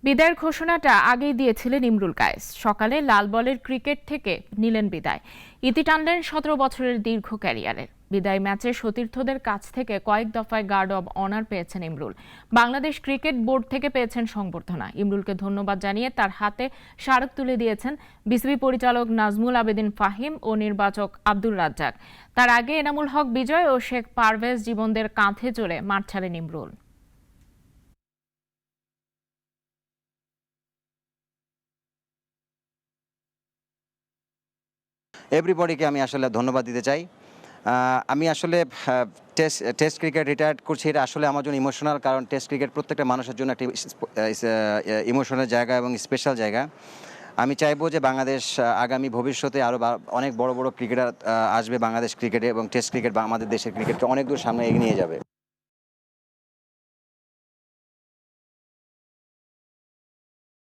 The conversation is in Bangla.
বিদায়ের ঘোষণাটা আগেই দিয়েছিলেন ইমরুল কায়েস। সকালে লাল বলের ক্রিকেট থেকে নিলেন বিদায়। ইতি টানলেন ১৭ বছরের দীর্ঘ ক্যারিয়ারের। বিদায় ম্যাচে সতীর্থদের কাছ থেকে কয়েক দফায় গার্ড অব অনার পেয়েছেন ইমরুল। বাংলাদেশ ক্রিকেট বোর্ড থেকে পেয়েছেন সংবর্ধনা। ইমরুলকে ধন্যবাদ জানিয়ে তার হাতে স্মারক তুলে দিয়েছেন বিসিবি পরিচালক নাজমুল আবেদিন ফাহিম ও নির্বাচক আব্দুর রাজ্জাক। তার আগে এনামুল হক বিজয় ও শেখ পারভেজ জীবনদের কাঁধে চড়ে মাঠ ছাড়েন ইমরুল। এভরিবডিকে আমি আসলে ধন্যবাদ দিতে চাই। আমি আসলে টেস্ট ক্রিকেট রিটায়ার্ড করছি, এটা আসলে আমার জন্য ইমোশনাল, কারণ টেস্ট ক্রিকেট প্রত্যেকটা মানুষের জন্য একটি ইমোশনাল জায়গা এবং স্পেশাল জায়গা। আমি চাইবো যে বাংলাদেশ আগামী ভবিষ্যতে আরও অনেক বড় বড় ক্রিকেটার আসবে বাংলাদেশ ক্রিকেটে, এবং টেস্ট ক্রিকেট বা আমাদের দেশের ক্রিকেটকে অনেক দূর সামনে এগিয়ে নিয়ে যাবে।